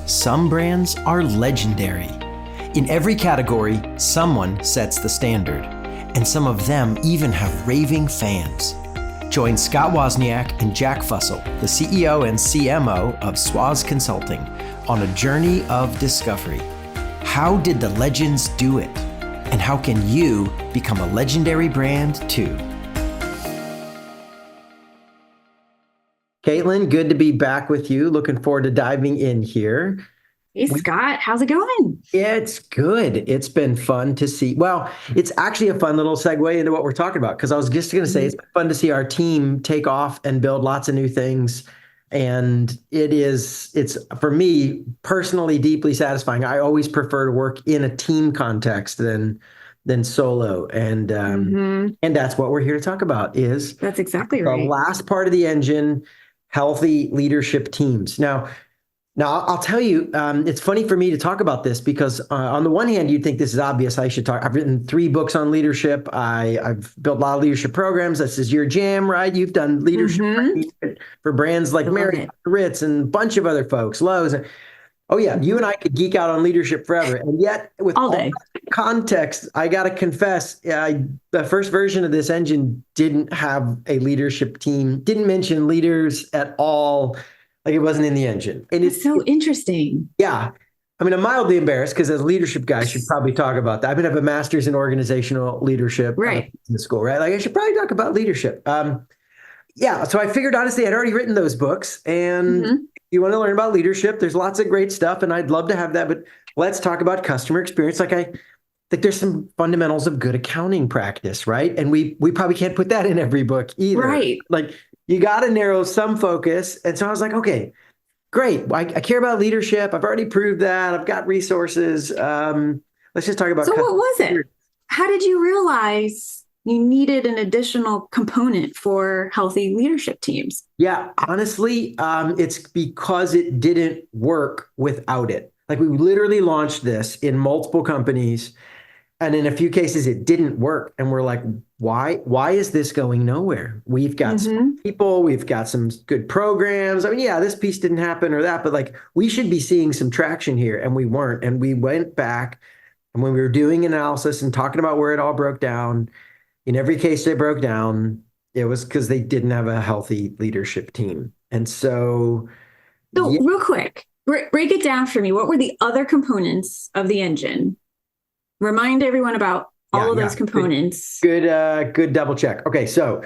Some brands are legendary. In every category, someone sets the standard, and some of them even have raving fans. Join Scott Wozniak and Jack Fussell, the CEO and CMO of Swaz Consulting, on a journey of discovery. How did the legends do it? And how can you become a legendary brand too? Caitlin, good to be back with you. Looking forward to diving in here. Hey, Scott, how's it going? Yeah, it's good. It's been fun to see. Well, it's actually a fun little segue into what we're talking about, because I was just going to say it's been fun to see our team take off and build lots of new things. And it's for me personally deeply satisfying. I always prefer to work in a team context than solo. And that's what we're here to talk about is That's exactly the right. last part of the engine, healthy leadership teams. Now, I'll tell you, it's funny for me to talk about this because on the one hand, you'd think this is obvious. I should talk. I've written 3 books on leadership. I've built a lot of leadership programs. This is your jam, right? You've done leadership for brands like Marriott, Ritz, and a bunch of other folks, Lowe's. Oh yeah, you and I could geek out on leadership forever. And yet, with All day. that context, I got to confess, the first version of this engine didn't have a leadership team, didn't mention leaders at all. Like it wasn't in the engine. And It's so interesting. yeah. I mean, I'm mildly embarrassed because as a leadership guy, I should probably talk about that. I have a master's in organizational leadership Right. in school, right? Like I should probably talk about leadership. Yeah. So I figured, honestly, I'd already written those books. And if you want to learn about leadership, there's lots of great stuff. And I'd love to have that. But let's talk about customer experience. Like I think there's some fundamentals of good accounting practice, right? And we probably can't put that in every book either. Right. Like you got to narrow some focus. And so I was like, okay, great. I care about leadership. I've already proved that. I've got resources. Let's just talk about. So what was it? How did you realize you needed an additional component for healthy leadership teams? Yeah, honestly, it's because it didn't work without it. Like we literally launched this in multiple companies, and in a few cases it didn't work. And we're like, why is this going nowhere? We've got some people, we've got some good programs. I mean, yeah, this piece didn't happen or that, but like we should be seeing some traction here, and we weren't. And we went back, and when we were doing analysis and talking about where it all broke down, in every case they broke down, it was because they didn't have a healthy leadership team. And so, So yeah, real quick, break it down for me. What were the other components of the engine? Remind everyone about all of those components. good double check. Okay, so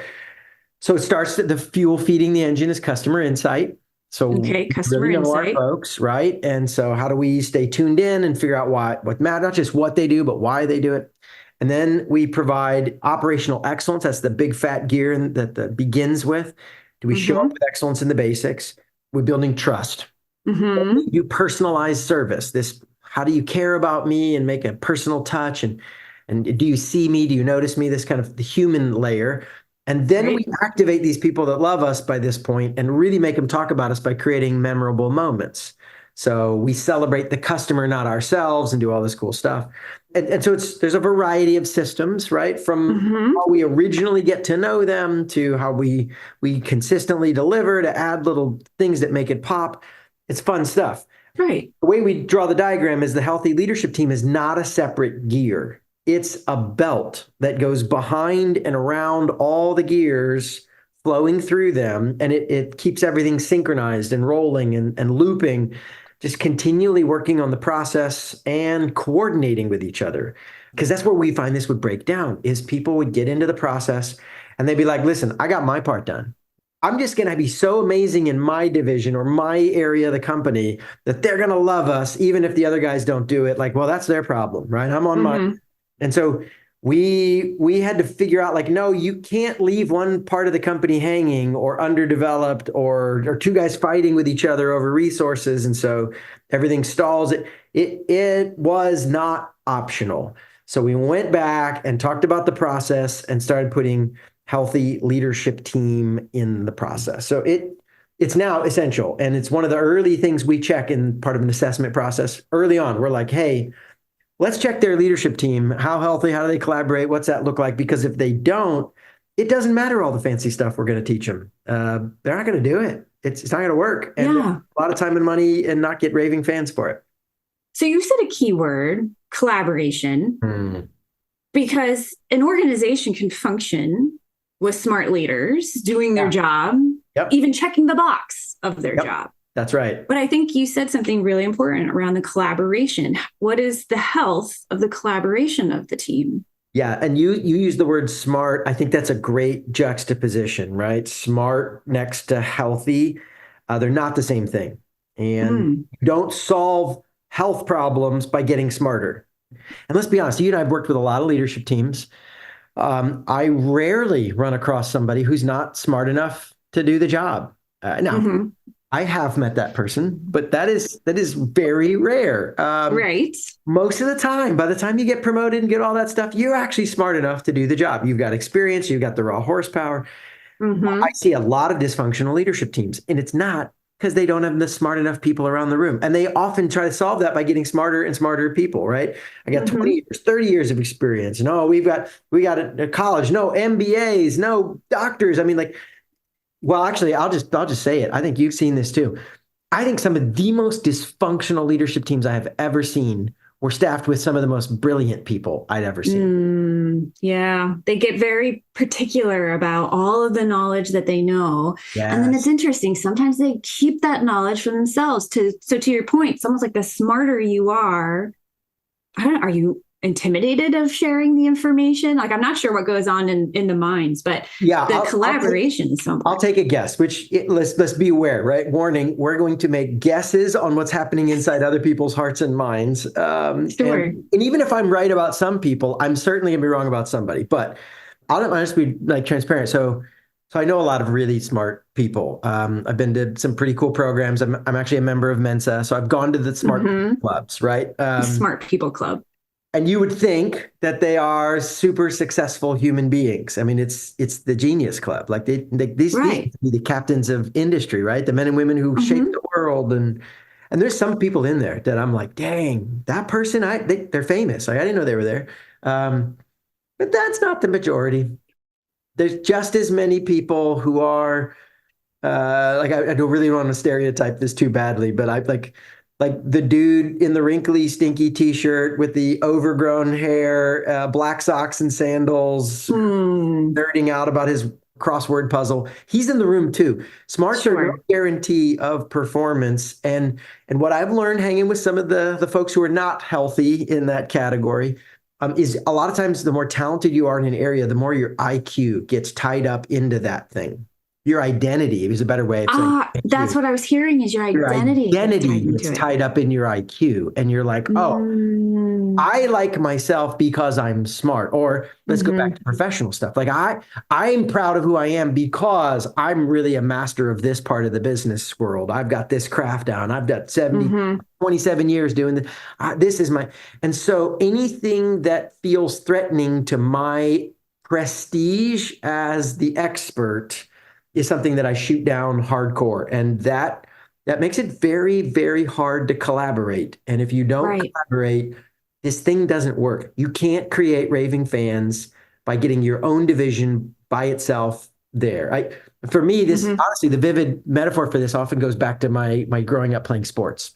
it starts that the fuel feeding the engine is customer insight. So Okay, customer really know our insight. folks, right? And so how do we stay tuned in and figure out what matters, not just what they do, but why they do it. And then we provide operational excellence. That's the big fat gear that begins with. Do we show up with excellence in the basics? We're building trust. You personalize service. How do you care about me and make a personal touch? And do you see me? Do you notice me? This kind of the human layer. And then we activate these people that love us by this point and really make them talk about us by creating memorable moments. So we celebrate the customer, not ourselves, and do all this cool stuff. And so there's a variety of systems, right? From how we originally get to know them to how we consistently deliver to add little things that make it pop. It's fun stuff. Right. The way we draw the diagram is the healthy leadership team is not a separate gear. It's a belt that goes behind and around all the gears flowing through them. And it keeps everything synchronized and rolling and looping, just continually working on the process and coordinating with each other. Because that's where we find this would break down is people would get into the process and they'd be like, listen, I got my part done. I'm just going to be so amazing in my division or my area of the company that they're going to love us, even if the other guys don't do it. Like, well, that's their problem, right? I'm on mine. And so we had to figure out like, no, you can't leave one part of the company hanging or underdeveloped or 2 guys fighting with each other over resources. And so everything stalls. It was not optional. So we went back and talked about the process and started putting healthy leadership team in the process. So it's now essential. And it's one of the early things we check in part of an assessment process early on. We're like, hey, let's check their leadership team. How healthy? How do they collaborate? What's that look like? Because if they don't, it doesn't matter all the fancy stuff we're going to teach them. They're not going to do it. it's not going to work. And Yeah. a lot of time and money and not get raving fans for it. So you said a key word, collaboration, because an organization can function with smart leaders doing their job, even checking the box of their job. That's right. But I think you said something really important around the collaboration. What is the health of the collaboration of the team? Yeah, and you use the word smart. I think that's a great juxtaposition, right? Smart next to healthy. They're not the same thing. And you don't solve health problems by getting smarter. And let's be honest, you and I have worked with a lot of leadership teams. I rarely run across somebody who's not smart enough to do the job. Now, I have met that person, but that is very rare. Right. Most of the time, by the time you get promoted and get all that stuff, you're actually smart enough to do the job. You've got experience, you've got the raw horsepower. I see a lot of dysfunctional leadership teams, and it's not because they don't have the smart enough people around the room. And they often try to solve that by getting smarter and smarter people, right? I got 20 years, 30 years of experience. No, we got a college, no MBAs, no doctors. I mean, like, well, actually, I'll just say it. I think you've seen this too. I think some of the most dysfunctional leadership teams I have ever seen were staffed with some of the most brilliant people I'd ever seen. Yeah, they get very particular about all of the knowledge that they know. Yes. And then it's interesting. Sometimes they keep that knowledge for themselves. So to your point, it's almost like the smarter you are, are you intimidated of sharing the information? Like, I'm not sure what goes on in the minds, but the collaboration is something. I'll take a guess, let's be aware, right? Warning, we're going to make guesses on what's happening inside other people's hearts and minds. Sure. And even if I'm right about some people, I'm certainly gonna be wrong about somebody, but I'll just be like transparent. So I know a lot of really smart people. I've been to some pretty cool programs. I'm actually a member of Mensa, so I've gone to the smart clubs, right? Smart People Club. And you would think that they are super successful human beings. I mean, it's the genius club. Like these be the captains of industry, right? The men and women who shape the world. And there's some people in there that I'm like, dang, that person, they're famous. Like, I didn't know they were there. But that's not the majority. There's just as many people who are I don't really want to stereotype this too badly, but I like the dude in the wrinkly, stinky t-shirt with the overgrown hair, black socks and sandals, nerding out about his crossword puzzle. He's in the room too. Smarts are no guarantee of performance. And what I've learned hanging with some of the folks who are not healthy in that category is a lot of times the more talented you are in an area, the more your IQ gets tied up into that thing. Your identity is a better way of saying that's what I was hearing is your identity. Your identity is tied up in your IQ. And you're like, I like myself because I'm smart. Or let's go back to professional stuff. Like I'm proud of who I am because I'm really a master of this part of the business world. I've got this craft down. I've got 27 years doing this. This is my, and so anything that feels threatening to my prestige as the expert is something that I shoot down hardcore. And that makes it very, very hard to collaborate. And if you don't collaborate, this thing doesn't work. You can't create raving fans by getting your own division by itself there. For me, this honestly, the vivid metaphor for this often goes back to my growing up playing sports.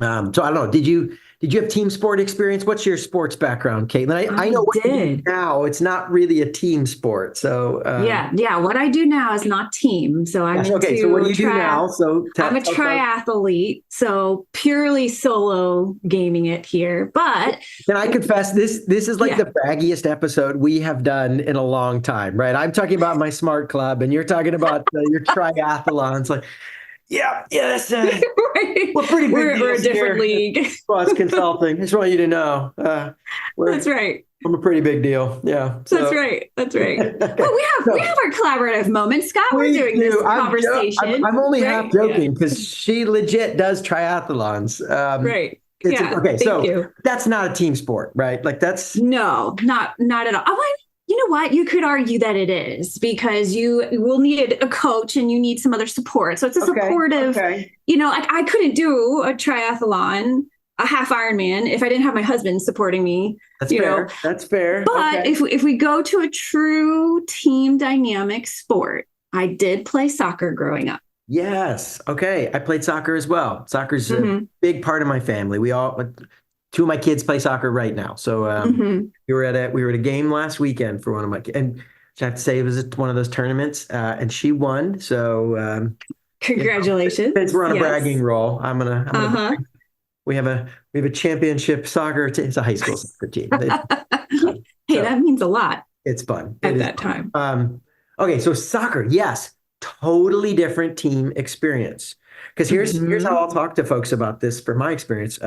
So I don't know, did you have team sport experience? What's your sports background, Caitlin? I know what you do now. It's not really a team sport. So yeah. What I do now is not team. So I'm so what do you do now? So I'm a triathlete. So purely solo gaming it here. But can I confess this is like the braggiest episode we have done in a long time, right? I'm talking about my smart club, and you're talking about your triathlons. Like, yeah, that's we're pretty big. We're a different league. Boss Consulting. I just want you to know. That's right. I'm a pretty big deal. Yeah. So. That's right. But we have our collaborative moments, Scott. We're doing this conversation. I'm only half joking because she legit does triathlons. Right. Okay. So that's not a team sport, right? Like that's not at all. You know what? You could argue that it is because you will need a coach and you need some other support. So it's a supportive, like I couldn't do a triathlon, a half Ironman if I didn't have my husband supporting me. That's fair. That's fair. But if we go to a true team dynamic sport, I did play soccer growing up. Yes. Okay. I played soccer as well. Soccer's a Hmm. big part of my family. Two of my kids play soccer right now. So Hmm. we were at a game last weekend for one of my kids, and I have to say it was one of those tournaments, and she won. So since Congratulations. we're on a bragging Yes. roll, I'm gonna Uh-huh. we have a championship soccer team. It's a high school soccer team. Hey, So that means a lot it's fun. It at is that fun. time. Okay, so soccer, yes, totally different team experience. Because here's how Hmm. I'll talk to folks about this from my experience.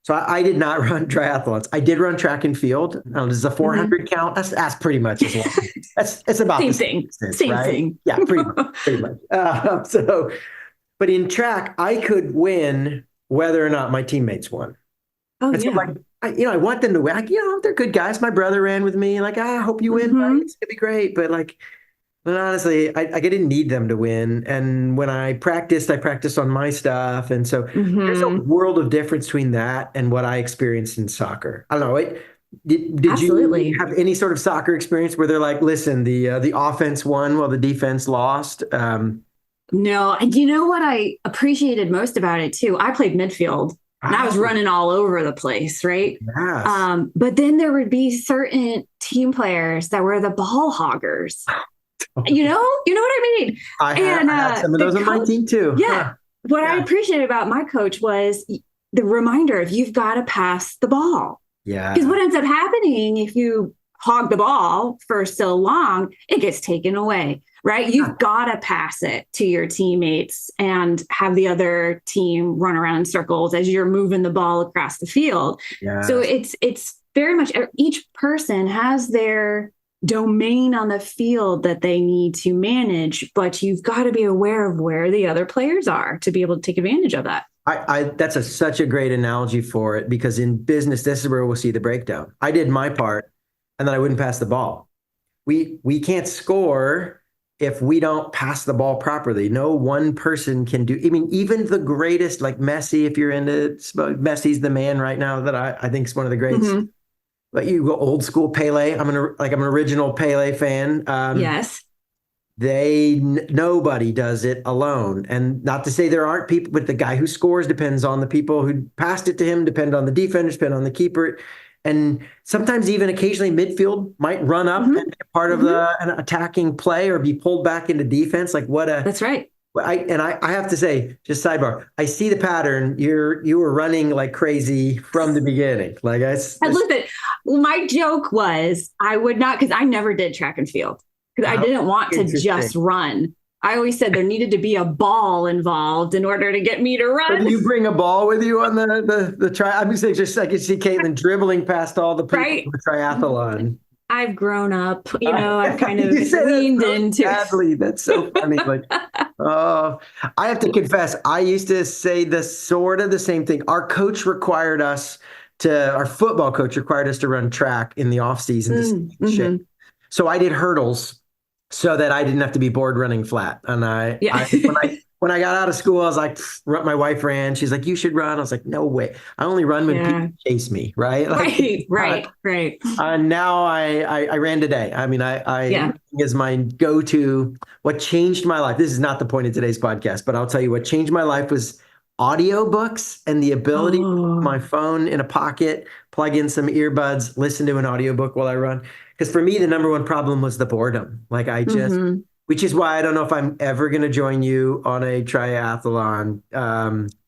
So I did not run triathlons. I did run track and field. Does a Hmm. 400 count? That's pretty much as long. That's it's about the Same same thing. distance, Same right? thing. Yeah, pretty much. But in track, I could win whether or not my teammates won. Oh, And so yeah. like, I want them to win. Like, they're good guys. My brother ran with me. Like, I hope you win, buddy. Hmm. It's gonna be great. But honestly, I didn't need them to win. And when I practiced on my stuff. And so there's a Hmm. world of difference between that and what I experienced in soccer. I don't know. Did you Absolutely. have any sort of soccer experience where they're like, listen, the offense won while the defense lost? No, and you know what I appreciated most about it too? I played midfield and I was Oh, running all over the place, right? yes. But then there would be certain team players that were the ball hoggers. You know what I mean? And I had some of the those on my coach, team too. yeah. Huh. What I Yeah. appreciated about my coach was the reminder of you've got to pass the ball. Because Yeah. what ends up happening if you hog the ball for so long, it gets taken away, right? Yeah. You've got to pass it to your teammates and have the other team run around in circles as you're moving the ball across the field. So Yes. it's very much each person has their domain on the field that they need to manage, but you've got to be aware of where the other players are to be able to take advantage of that. That's such a great analogy for it because in business, this is where we'll see the breakdown. I did my part, and then I wouldn't pass the ball. We can't score if we don't pass the ball properly. No one person can do. I mean, even the greatest, like Messi, if you're into Messi's the man right now that I think is one of the greats. Mm-hmm. But you go old school Pele. I'm an original Pele fan. Yes. Nobody does it alone, and not to say there aren't people, but the guy who scores depends on the people who passed it to him, depend on the defenders, depend on the keeper, and sometimes even occasionally midfield might run up and Mm-hmm. be a part of Mm-hmm. an attacking play or be pulled back into defense. Like what a That's right. I have to say, just sidebar, I see the pattern. You were running like crazy from the beginning. Like I listen, my joke was I would not, because I never did track and field because I how didn't want to interesting. just run. I always said there needed to be a ball involved in order to get me to So do run, you bring a ball with you on the try? I'm just I can see Caitlin dribbling past all the people right? in the triathlon. I've grown up, I've kind of You say that weaned so into sadly. That's so funny. Like, oh, I have to confess, I used to say the sort of the same thing. Our football coach required us to run track in the off season to stay in shape. mm-hmm. So I did hurdles so that I didn't have to be bored running flat. And Yeah. when I got out of school, I was like, my wife ran. She's like, you should run. I was like, no way. I only run when people Yeah. chase me, right? Like, Right. now I ran today. I mean, I Yeah. running is my go-to. What changed my life? This is not the point of today's podcast, but I'll tell you what changed my life was audiobooks and the ability to put Oh. my phone in a pocket, plug in some earbuds, listen to an audiobook while I run. Because for me, the number one problem was the boredom. Mm-hmm. Which is why I don't know if I'm ever going to join you on a triathlon.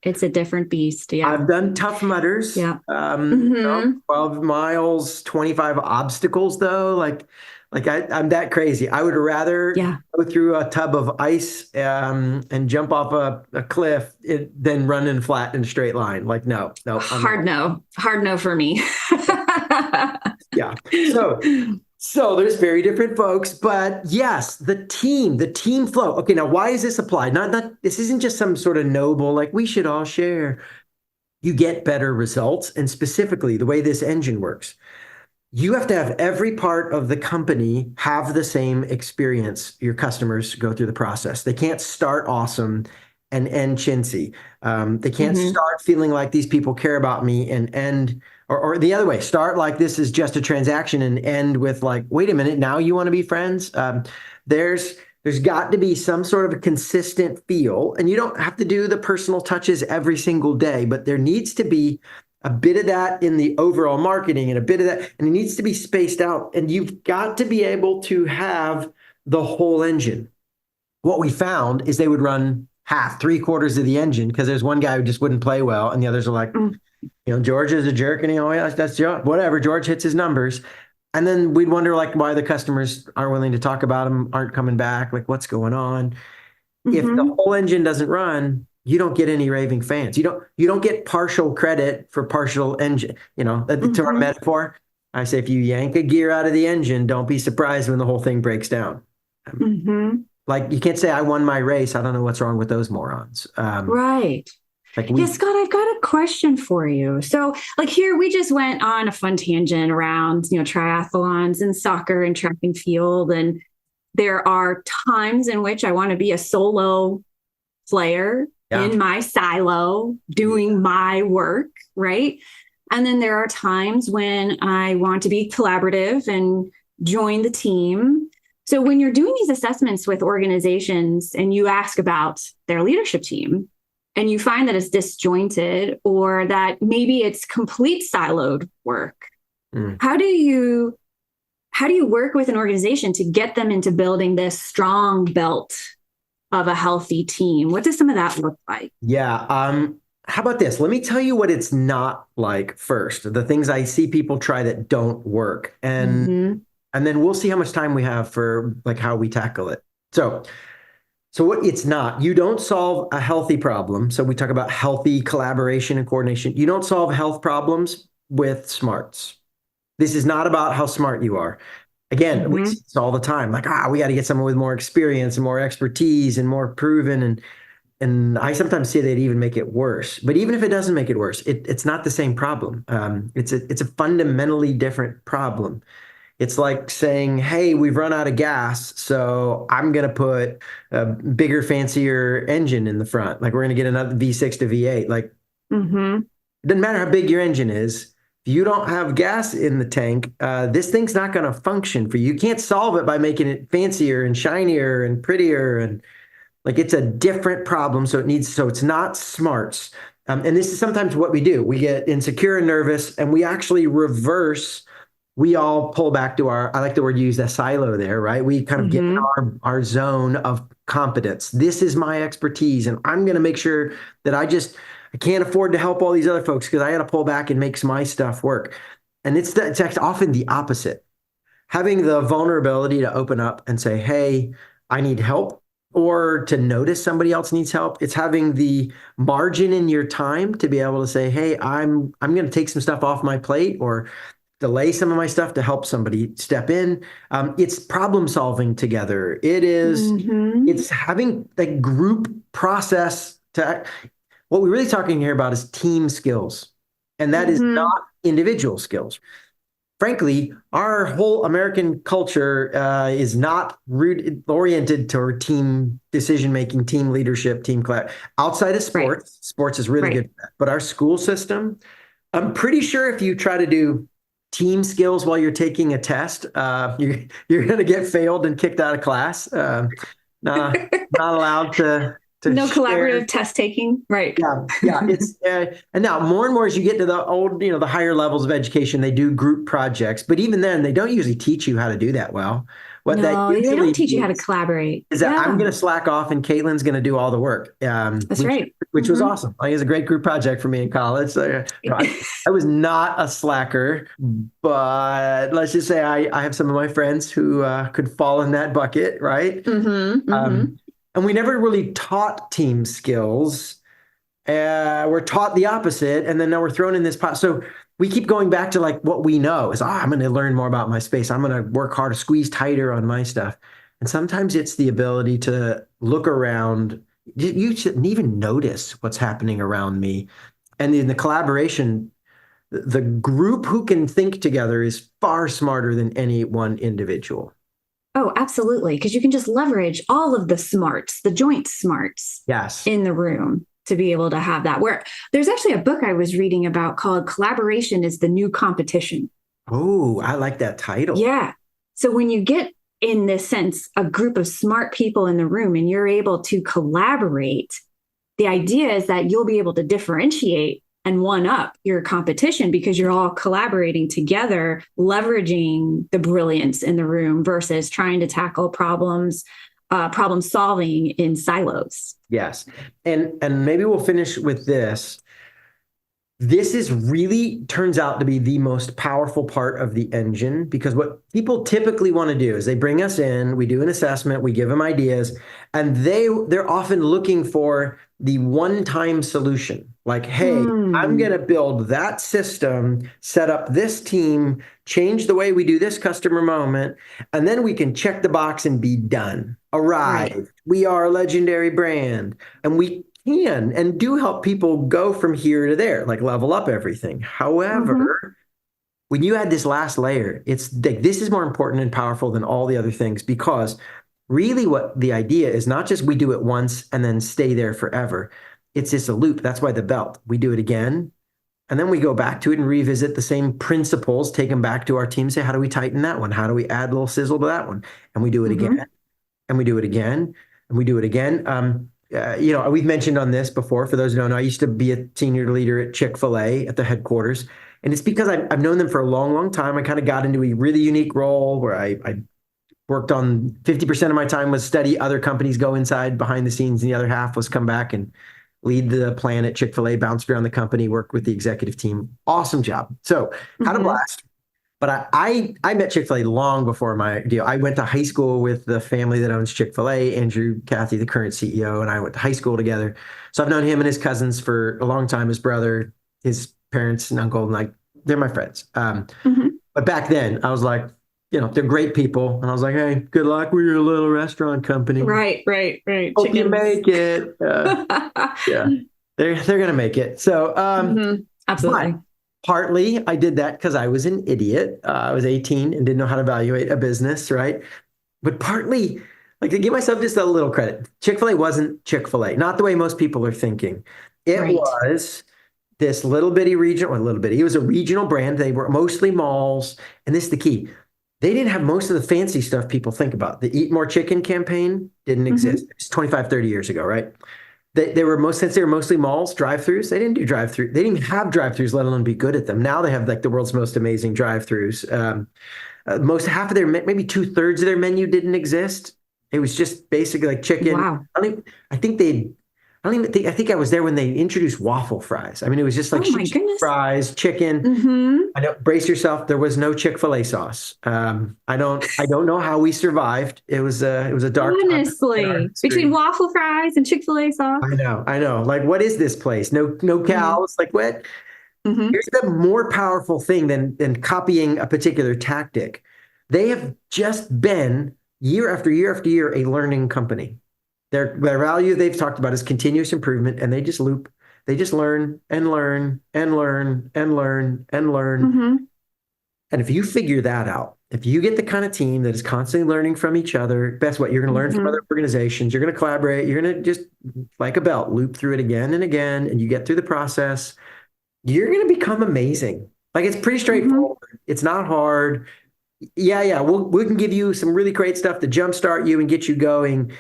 It's a different beast. Yeah. I've done Tough Mudders, Yeah. Mm-hmm. 12 miles, 25 obstacles though. I'm that crazy. I would rather Yeah. go through a tub of ice and jump off a cliff than run in flat in a straight line. Like, no, no, I'm Hard out. no. Hard no for me. Yeah. So there's very different folks, but yes, the team flow. Okay, now why is this applied? Not this isn't just some sort of noble, like we should all share. You get better results. And specifically, the way this engine works, you have to have every part of the company have the same experience. Your customers go through the process. They can't start awesome and end chintzy. They can't Hmm. start feeling like these people care about me and end, or the other way, start like this is just a transaction and end with like, wait a minute, now you want to be friends? There's There's got to be some sort of a consistent feel, and you don't have to do the personal touches every single day, but there needs to be a bit of that in the overall marketing and a bit of that, and it needs to be spaced out. And you've got to be able to have the whole engine. What we found is they would run half, three-quarters of the engine because there's one guy who just wouldn't play well, and the others are like, George is a jerk, and that's whatever. George hits his numbers. And then we'd wonder like why the customers aren't willing to talk about him, aren't coming back, like what's going on. If the whole engine doesn't run, you don't get any raving fans. You don't get partial credit for partial engine. To our metaphor, I say if you yank a gear out of the engine, don't be surprised when the whole thing breaks down. Like you can't say I won my race. I don't know what's wrong with those morons. Right. Yeah, Scott, I've got a question for you. So, like here, we just went on a fun tangent around, triathlons and soccer and track and field. And there are times in which I want to be a solo player in my silo doing my work, right? And then there are times when I want to be collaborative and join the team. So when you're doing these assessments with organizations and you ask about their leadership team, and you find that it's disjointed or that maybe it's complete siloed work, how do you work with an organization to get them into building this strong belt of a healthy team? What does some of that look like? Yeah. How about this? Let me tell you what it's not like first. The things I see people try that don't work. And then we'll see how much time we have for like how we tackle it. So what it's not, you don't solve a healthy problem. So we talk about healthy collaboration and coordination. You don't solve health problems with smarts. This is not about how smart you are. Again, we see this all the time. Like, we got to get someone with more experience and more expertise and more proven. And I sometimes say they'd even make it worse. But even if it doesn't make it worse, it's not the same problem. It's a fundamentally different problem. It's like saying, hey, we've run out of gas, so I'm going to put a bigger, fancier engine in the front. Like we're going to get another V6 to V8. Like, it doesn't matter how big your engine is. If you don't have gas in the tank, this thing's not going to function for you. You can't solve it by making it fancier and shinier and prettier. And like it's a different problem. So it's not smarts. And this is sometimes what we do. We get insecure and nervous, and we actually reverse. We all pull back to I like the word you used, that silo there, right? We kind of get in our zone of competence. This is my expertise, and I'm going to make sure that I can't afford to help all these other folks because I got to pull back and make my stuff work. And it's often the opposite. Having the vulnerability to open up and say, hey, I need help, or to notice somebody else needs help. It's having the margin in your time to be able to say, hey, I'm going to take some stuff off my plate or delay some of my stuff to help somebody step in. It's problem solving together. It's having a group process what we're really talking here about is team skills. And that is not individual skills. Frankly, our whole American culture is not oriented toward team decision-making, team leadership, team collab. Outside of sports, sports is really good for that. But our school system, I'm pretty sure if you try to do team skills while you're taking a test, you're going to get failed and kicked out of class. Not allowed to no share. Collaborative test taking, right? Yeah. It's and now more and more as you get to the old, the higher levels of education, they do group projects, but even then, they don't usually teach you how to do that well. They don't teach you how to collaborate. Is that I'm going to slack off and Caitlin's going to do all the work. That's right. Which was awesome. It was a great group project for me in college. So, I was not a slacker, but let's just say I have some of my friends who could fall in that bucket, right? And we never really taught team skills. We're taught the opposite, and then now we're thrown in this pot. So we keep going back to like what we know is, I'm going to learn more about my space. I'm going to work harder, squeeze tighter on my stuff. And sometimes it's the ability to look around. You shouldn't even notice what's happening around me. And in the collaboration, the group who can think together is far smarter than any one individual. Oh, absolutely. Because you can just leverage all of the smarts, the joint smarts in the room to be able to have that. Where there's actually a book I was reading about called Collaboration is the New Competition. Oh, I like that title. Yeah. So when you get in this sense, a group of smart people in the room and you're able to collaborate, the idea is that you'll be able to differentiate and one up your competition because you're all collaborating together, leveraging the brilliance in the room versus trying to tackle problem solving in silos. Yes. And maybe we'll finish with this. This is really turns out to be the most powerful part of the engine, because what people typically want to do is they bring us in, we do an assessment, we give them ideas, and they're often looking for the one-time solution. Like, hey, I'm going to build that system, set up this team, change the way we do this customer moment, and then we can check the box and be done. Arrived. Right. We are a legendary brand, and we can and do help people go from here to there, like level up everything. However, when you add this last layer, it's like, this is more important and powerful than all the other things, because really what the idea is not just we do it once and then stay there forever. It's just a loop. That's why the belt. We do it again, and then we go back to it and revisit the same principles, take them back to our team, say, how do we tighten that one? How do we add a little sizzle to that one? And we do it again, and we do it again, and we do it again. We've mentioned on this before, for those who don't know, I used to be a senior leader at Chick-fil-A at the headquarters. And it's because I've known them for a long, long time. I kind of got into a really unique role where I worked on 50% of my time was study other companies, go inside behind the scenes, and the other half was come back and lead the plan at Chick-fil-A, bounced around the company, worked with the executive team. Awesome job. So had a blast. But I met Chick-fil-A long before my deal. I went to high school with the family that owns Chick-fil-A, Andrew Cathy, the current CEO, and I went to high school together. So I've known him and his cousins for a long time, his brother, his parents and uncle, and like, they're my friends. But back then I was like, they're great people. And I was like, hey, good luck with your little restaurant company. Right. Hope you make it. Yeah, they're going to make it. So absolutely. Partly, I did that because I was an idiot. I was 18 and didn't know how to evaluate a business, right? But partly, like, to give myself just a little credit, Chick-fil-A wasn't Chick-fil-A, not the way most people are thinking. It was this little bitty regional, it was a regional brand. They were mostly malls. And this is the key. They didn't have most of the fancy stuff people think about. The Eat More Chicken campaign didn't exist. It's 25, 30 years ago, right? Since they were mostly malls, drive-throughs. They didn't do drive-through. They didn't even have drive-throughs, let alone be good at them. Now they have like the world's most amazing drive-throughs. Half of their, maybe 2/3 of their menu didn't exist. It was just basically like chicken. Wow. I think I was there when they introduced waffle fries. I mean, it was just like fries, chicken. I know, brace yourself. There was no Chick-fil-A sauce. I don't know how we survived. It was a dark time. Honestly, between waffle fries and Chick-fil-A sauce. I know. Like, what is this place? No cows. Like, what? Here's the more powerful thing than copying a particular tactic. They have just been year after year after year a learning company. Their value they've talked about is continuous improvement, and they just loop. They just learn and learn and learn and learn and learn. And if you figure that out, if you get the kind of team that is constantly learning from each other, guess what? You're going to learn from other organizations. You're going to collaborate. You're going to just, like a belt, loop through it again and again, and you get through the process. You're going to become amazing. Like, it's pretty straightforward. It's not hard. Yeah. We can give you some really great stuff to jumpstart you and get you going.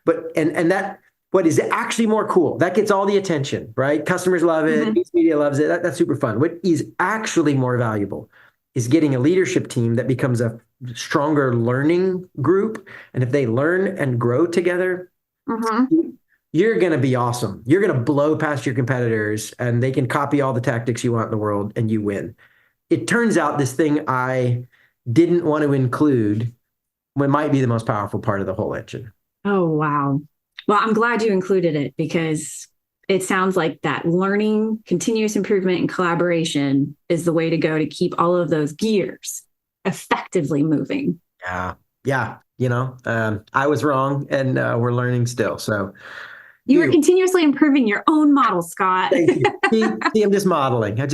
But and that, what is actually more cool, that gets all the attention, right? Customers love it. News media loves it. That's super fun. What is actually more valuable is getting a leadership team that becomes a stronger learning group. And if they learn and grow together, you're going to be awesome. You're going to blow past your competitors, and they can copy all the tactics you want in the world, and you win. It turns out this thing I didn't want to include might be the most powerful part of the whole engine. Oh, wow. Well, I'm glad you included it, because it sounds like that learning, continuous improvement, and collaboration is the way to go to keep all of those gears effectively moving. Yeah. I was wrong, and we're learning still. So you were continuously improving your own model, Scott. Thank you. See, I'm just modeling. You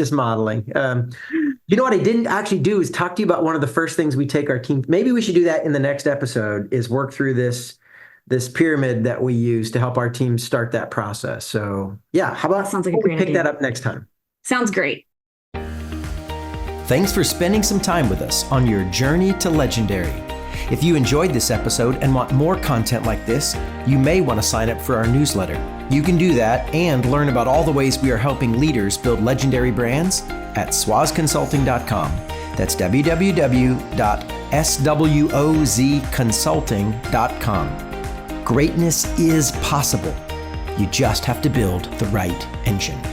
know what I didn't actually do is talk to you about one of the first things we take our team. Maybe we should do that in the next episode, is work through this pyramid that we use to help our team start that process. So yeah, how about sounds like a great pick idea. that up next time? Sounds great. Thanks for spending some time with us on your journey to legendary. If you enjoyed this episode and want more content like this, you may want to sign up for our newsletter. You can do that and learn about all the ways we are helping leaders build legendary brands at swazconsulting.com. That's www.swozconsulting.com. Greatness is possible. You just have to build the right engine.